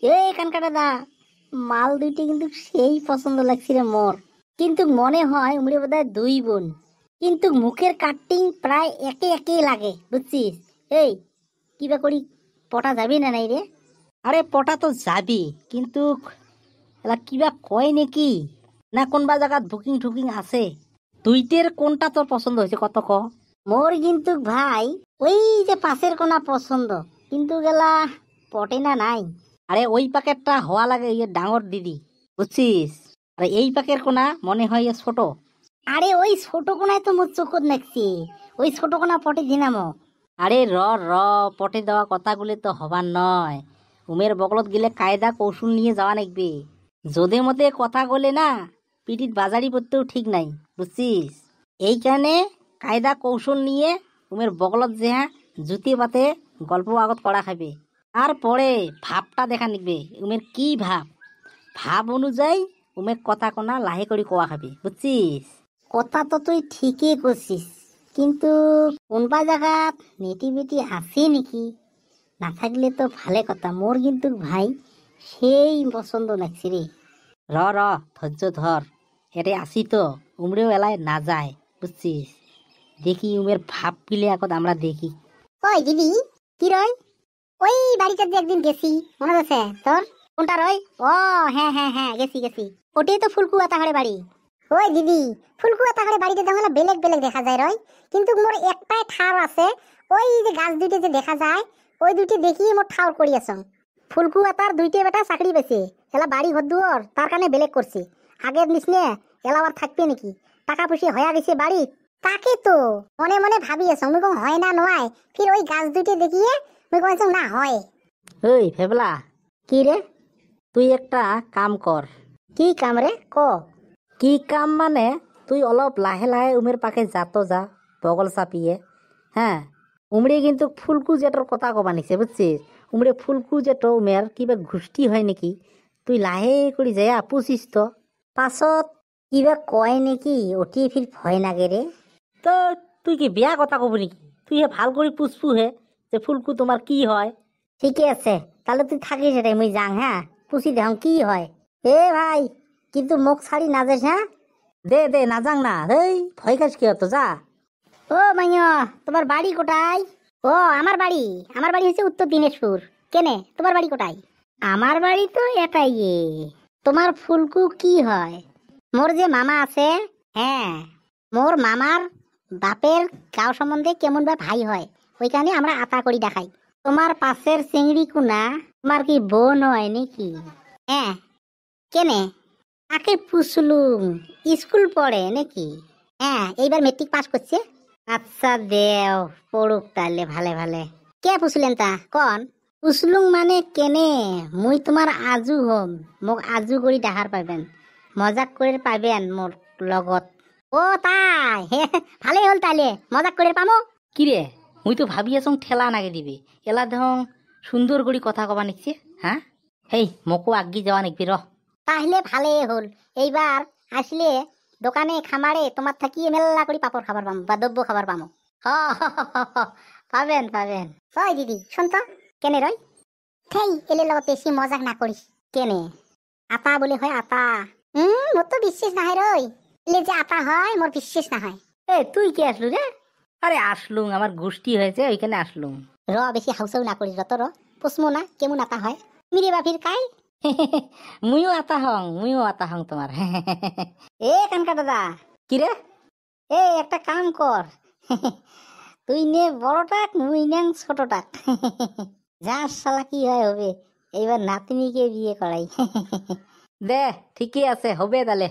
এই কানকা দাদা, মাল দুইটি কিন্তু সেই পছন্দ লাগছে রে মোর। কিন্তু মনে হয় উমরে বোধহয় দুই বোন, কিন্তু মুখের কাটিং প্রায় একে একেই লাগে, বুঝছিস? এই কিবা করি পটা যাবি না নাই রে? আরে পটা তো যাবি, কিন্তু এলা কিবা কয় নাকি না কোনবা জায়গাত বুকিং টুকিং আছে? দুইটের কোনটা তোর পছন্দ হয়েছে কত ক? মোর কিন্তু ভাই ওই যে পাশের কোনা পছন্দ, কিন্তু গেলা পটে না নাই। আরে ওই প্যাকেটটা হওয়া লাগে ইয়ে ডাঙর দিদি, বুঝছিস? আরে এই প্যাকের কোনা মনে হয় ইয়ে ছোট। আরে ওই ছোট কোনায় তো মোর চোখত নাকছি, ওই ছোট কোনা পটে দিনামো। আরে র র পটে দেওয়া কথাগুলি তো হবার নয়, উমের বগলত গেলে কায়দা কৌশল নিয়ে যাওয়া নাকবে। যদে মতে কথা বলে না পিঠিত বাজারি পড়তেও ঠিক নাই, বুঝছিস? এইখানে কায়দা কৌশল নিয়ে উমের বগলত যে জুতি পাতে গল্প আগত করা খাবে। তারপরে ভাবটা দেখা নিকবে উমের কি ভাব, ভাব অনুযায়ী উমের কথা কোনা লাহে করে কোয়া খাবে, বুঝছিস? কথা তো তুই ঠিকই করছিস, কিন্তু কোনবা জায়গাত নেটিভিটি আছে নাকি? না থাকলে তো ভালো কথা। মোর কিন্তু ভাই সেই পছন্দ লাগছে রে। র র ধৈর্য ধর, এরে আসি তো উমরেও এলায় না যায়, বুঝছিস? দেখি উমের ভাব পিলে এখন আমরা দেখি। ওই দিদি, কি রয়? ওই বাড়িতে যে একদিন গেছি, মনে আছে তোর? কোনটা রয়? ও হ্যাঁ হ্যাঁ হ্যাঁ, গেছি গেছি। ওটাই তো ফুলকুয়া তাহারে বাড়ি। ওই দিদি, ফুলকুয়া তাহারে বাড়িতে দেখো বেলেগ বেলেগ দেখা যায় রয়, কিন্তু মোর একটাই ঠার আছে। ওই যে গাছ দুইটা যে দেখা যায়, ওই দুইটি দেখি মোর ঠাউর করি আছো। ফুলকুয়া তার দুইটা বেটা চাকরি পেয়েছে, এলা বাড়ি ঘর দুয়ার তার কারণে বেলেগ করছে। আগের নিসনে এলা আর থাকবে নাকি? টাকা পয়সা হয়ে গেছে বাড়ি। তাকে তো মনে মনে ভাবি আছো, আমি কম হয় না নয়, ফির ওই গাছ দুইটা দেখিয়ে আমি কইছো না হয়। ওই ফেবলা, কি রে? তুই একটা কাম কর। কি কাম রে, ক? কি কাম মানে তুই অলপ লাহে লাহে উমের পাকে যাতো যা, বগল চাপিয়ে। হ্যাঁ, উমরে কিন্তু ফুলকু জেটোর কথা কবা নিছে, বুঝছিস? উমরে ফুলকু জেটো উমের কিবা ঘুষ্টি হয় নাকি, তুই লাহে করে যায় পুষিস তো। পাছত কিবা কয় নাকি, ওটি ফির ভয় লাগে রে। তো তুই কি বেয়া কথা কব নাকি? তুই হে ভাল করে পুষপু হে যে ফুলকু তোমার কি হয়। ঠিকই আছে, তাহলে তুই থাকিস রে, মুই যাং। হ্যাঁ, পুষি দেখ কি হয়। এ ভাই, কিন্তু মুখ ছাড়ি না যাস। হ্যাঁ, দে দে না যাং না, হেই ভয় খাস কি হতো যা। ও মাইয়া, তোমার বাড়ি কোটায়? ও আমার বাড়ি, আমার বাড়ি হচ্ছে উত্তর দিনাজপুর। কেনে, তোমার বাড়ি কোটায়? আমার বাড়ি তো এটাই। তোমার ফুলকু কি হয়? মোর যে মামা আছে, হ্যাঁ, মোর মামার বাপের গাঁও সম্বন্ধে কেমন বা ভাই হয়, ওইখানে আমরা আতা করি দেখাই। তোমার পাশের চিংড়ি কুনা তোমার কি বোন হয় নাকি? হ্যাঁ, কেনে, তাকে পুষলুম, স্কুল পড়ে নাকি? হ্যাঁ, এইবার মেট্রিক পাস করছে। আচ্ছা দেও, পড়ুক তাহলে ভালে ভালে। কে পুষলেন তা কন? পুষলুম মানে কেনে, মুই তোমার আজু হম, মোক আজু কৰি দেখার পাবেন, মজাক করে পাবেন মোর লগত। ও তাই, ভালেই হল তাইলে, মজাক করে পামো। কিরে, মুই তো ভাবি আছো ঠেলা নাগে দিবি, এলা দেখ সুন্দর করে কথা কবা নিচ্ছে। হ্যাঁ, হেই মোকো আগি যাওয়া নাকবি র। তাহলে ভালেই হল, এইবার আসলে দোকানে খামারে তোমার থাকি মেলা করে পাপড় খাবার পামো বা দ্রব্য খাবার পামো। হ হ, হ, হ, হ, পাবেন পাবেন। ওই দিদি শোন তো, কেনে রই? থেই এলে লগত বেশি মজাক না করিস। কেনে, আতা বলে হয় আতা? মোর তো বিশ্বাস না হয় রই, এলে যে আতা হয় মোর বিশ্বাস না হয়। এ তুই কি আসলু রে? আরে আসলুম, আমার গোষ্ঠী হয়েছে ওইখানে আসলুম। র বেশি হাউসাউ না করিস, রত র, পুসমো না কেমন আতা হয়। মিরে বাপির কাই। মুইও আতা হং তোমার। এ কানকা দাদা, কিরে? এ একটা কাম কর, তুই নে বড়টাক, মুই নেন ছোটটাক। যার শালা কি হয় হবে, এইবার নাতনিকে বিয়ে করাই। দে ঠিকই আছে, হবে তাহলে।